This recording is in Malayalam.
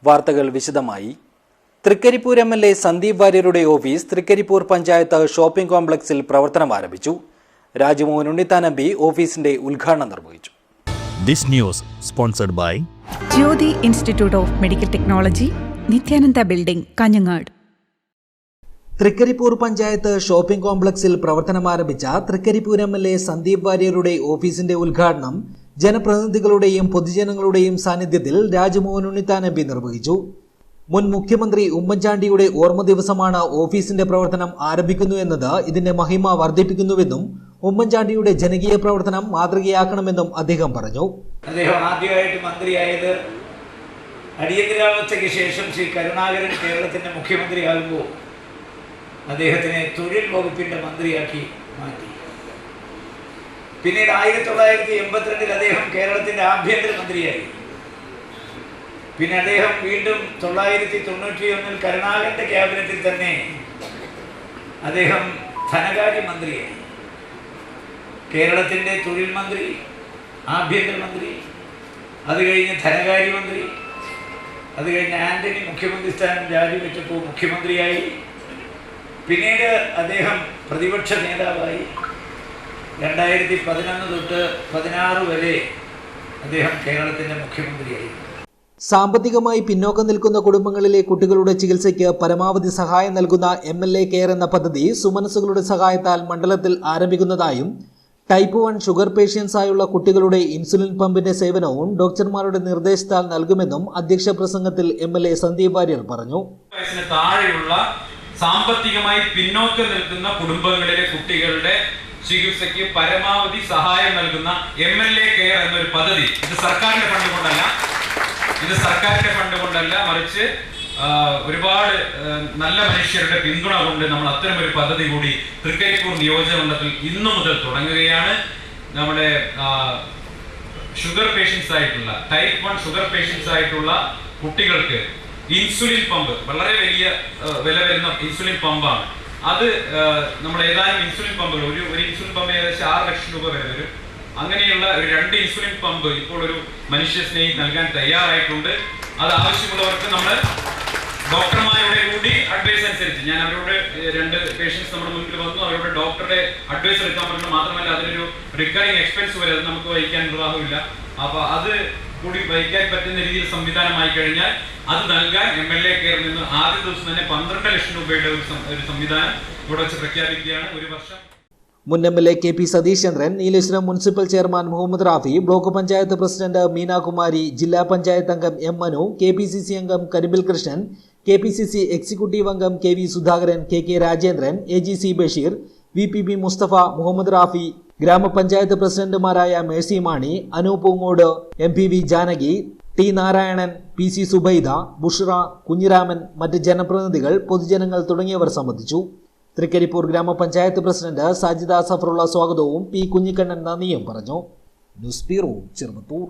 വാർത്തകൾ വിശദമായി. തൃക്കരിപ്പൂർ MLA സന്ദീപ് വാര്യരുടെ ഓഫീസ് തൃക്കരിപ്പൂർ പഞ്ചായത്ത് ഷോപ്പിംഗ് കോംപ്ലക്സിൽ പ്രവർത്തനം ആരംഭിച്ചു. രാജ്മോഹൻ ഉണ്ണിത്താൻ MP ഓഫീസിന്റെ ഉദ്ഘാടനം നിർവഹിച്ചു. This news sponsored by Jyoti Institute of Medical Technology, Nityananda Building, Kanyanad. Trikaripur panchayat shopping കോംപ്ലക്സിൽ പ്രവർത്തനം ആരംഭിച്ച തൃക്കരിപ്പൂർ MLA സന്ദീപ് വാര്യരുടെ ഓഫീസിന്റെ ഉദ്ഘാടനം ജനപ്രതിനിധികളുടെയും പൊതുജനങ്ങളുടെയും സാന്നിധ്യത്തിൽ രാജ്മോഹൻ ഉണ്ണിത്താൻ MP നിർവഹിച്ചു. മുൻ മുഖ്യമന്ത്രി ഉമ്മൻചാണ്ടിയുടെ ഓർമ്മ ദിവസമാണ് ഓഫീസിന്റെ പ്രവർത്തനം ആരംഭിക്കുന്നു എന്നത് ഇതിന്റെ മഹിമ വർദ്ധിപ്പിക്കുന്നുവെന്നും ഉമ്മൻചാണ്ടിയുടെ ജനകീയ പ്രവർത്തനം മാതൃകയാക്കണമെന്നും അദ്ദേഹം പറഞ്ഞു. അദ്ദേഹം ആദ്യമായിട്ട് മന്ത്രിയായത് അടിയന്തരാവസ്ഥയ്ക്ക് ശേഷം ശ്രീ കരുണാകരൻ കേരളത്തിന്റെ മുഖ്യമന്ത്രിയാകുമ്പോൾ അദ്ദേഹത്തിനെ തൊഴിൽ വകുപ്പിന്റെ മന്ത്രിയാക്കി മാറ്റി. പിന്നീട് 1982 അദ്ദേഹം കേരളത്തിന്റെ ആഭ്യന്തരമന്ത്രിയായി. പിന്നെ അദ്ദേഹം വീണ്ടും 1991 കരുണാകരന്റെ ക്യാബിനറ്റിൽ തന്നെ അദ്ദേഹം ധനകാര്യമന്ത്രിയായി. കേരളത്തിന്റെ തൊഴിൽ മന്ത്രി, ആഭ്യന്തരമന്ത്രി, അത് കഴിഞ്ഞ് ധനകാര്യമന്ത്രി, അത് കഴിഞ്ഞ് ആന്റണി മുഖ്യമന്ത്രി സ്ഥാനം രാജിവെച്ചപ്പോൾ മുഖ്യമന്ത്രിയായി. പിന്നീട് അദ്ദേഹം പ്രതിപക്ഷ നേതാവായി. 2011 തൊട്ട് 16 വരെ അദ്ദേഹം കേരളത്തിന്റെ മുഖ്യമന്ത്രിയായി. സാമ്പത്തികമായി പിന്നോക്കം നിൽക്കുന്ന കുടുംബങ്ങളിലെ കുട്ടികളുടെ ചികിത്സയ്ക്ക് പരമാവധി സഹായം നൽകുന്ന MLA കെയർ എന്ന പദ്ധതി സുമനസ്സുകളുടെ സഹായത്താൽ മണ്ഡലത്തിൽ ആരംഭിക്കുന്നതായും ടൈപ്പ് 1 ഷുഗർ പേഷ്യൻസായുള്ള കുട്ടികളുടെ ഇൻസുലിൻ പമ്പിന്റെ സേവനവും ഡോക്ടർമാരുടെ നിർദ്ദേശത്താൽ നൽകുമെന്നും അധ്യക്ഷ പ്രസംഗത്തിൽ MLA സന്ദീപ് വാര്യർ പറഞ്ഞു. സാമ്പത്തികമായി പിന്നോക്കം നിൽക്കുന്ന കുടുംബങ്ങളിലെ കുട്ടികളുടെ ചികിത്സയ്ക്ക് പരമാവധി സഹായം നൽകുന്ന MLA കെയർ എന്നൊരു പദ്ധതി ഇത് സർക്കാരിന്റെ ഫണ്ട് കൊണ്ടല്ല, മറിച്ച് ഒരുപാട് നല്ല മനുഷ്യരുടെ പിന്തുണ കൊണ്ട് നമ്മൾ അത്തരം ഒരു പദ്ധതി കൂടി തൃക്കരിപ്പൂർ നിയോജകമണ്ഡലത്തിൽ ഇന്നു മുതൽ തുടങ്ങുകയാണ്. നമ്മുടെ ഷുഗർ പേഷ്യൻസ് ആയിട്ടുള്ള ടൈപ്പ് 1 ഷുഗർ പേഷ്യൻസ് ആയിട്ടുള്ള കുട്ടികൾക്ക് ഇൻസുലിൻ പമ്പ്, വളരെ വലിയ വില വരുന്ന ഇൻസുലിൻ പമ്പാണ് അത്. നമ്മൾ ഏതാനും ഇൻസുലിൻ പമ്പുകൾ, ഒരു ഇൻസുലിൻ പമ്പ് ഏകദേശം 6 ലക്ഷം രൂപ വരെ വരും. അങ്ങനെയുള്ള ഒരു 2 ഇൻസുലിൻ പമ്പ് ഇപ്പോൾ ഒരു മനുഷ്യ സ്നേഹി നൽകാൻ തയ്യാറായിട്ടുണ്ട്. അത് ആവശ്യമുള്ളവർക്ക് നമ്മൾ ഡോക്ടർമാരുടെ കൂടി അഡ്വൈസ് അനുസരിച്ച്, ഞാൻ അവരോട് 2 പേഷ്യൻസ് നമ്മുടെ മുന്നിൽ വന്നു, അവരുടെ ഡോക്ടറുടെ അഡ്വൈസ് എടുക്കാൻ പറഞ്ഞു. മാത്രമല്ല അതിനൊരു റിക്കറിംഗ് എക്സ്പെൻസ് വരെ അത് നമുക്ക് വഹിക്കാൻ നിർവാഹമില്ല. അപ്പൊ അത് കൂടി വഹിക്കാൻ പറ്റുന്ന രീതിയിൽ സംവിധാനമായി കഴിഞ്ഞാൽ അത് നൽകാൻ MLA കെയറിൽ നിന്ന് ആദ്യ ദിവസം തന്നെ 12 ലക്ഷം രൂപയുടെ ഒരു സംവിധാനം ഇവിടെ വെച്ച് പ്രഖ്യാപിക്കുകയാണ്. ഒരു വർഷം മുൻ MLA KP Satheesh Chandran, Nileshwaram municipal chairman Muhammad Rafi, block panchayat president Meenakumari, ജില്ലാ പഞ്ചായത്ത് അംഗം M മനു, KPCC അംഗം കരിമ്പിൽ കൃഷ്ണൻ, KPCC എക്സിക്യൂട്ടീവ് അംഗം KV Sudhakaran, KK Rajendran, AGC Basheer, VPB Musthafa, Muhammad Rafi, ഗ്രാമപഞ്ചായത്ത് പ്രസിഡന്റുമാരായ Mercy Mani, Anu Poongode, MPV Janaki, T Narayanan, PC Zubaida, Bushra, Kunhiraman, മറ്റ് ജനപ്രതിനിധികൾ, പൊതുജനങ്ങൾ തുടങ്ങിയവർ സംബന്ധിച്ചു. തൃക്കരിപ്പൂർ ഗ്രാമപഞ്ചായത്ത് പ്രസിഡന്റ് സാജിദ സഫറുള്ള സ്വാഗതവും P കുഞ്ഞിക്കണ്ണൻ നന്ദിയും പറഞ്ഞു. News bureau, Cheruvathur.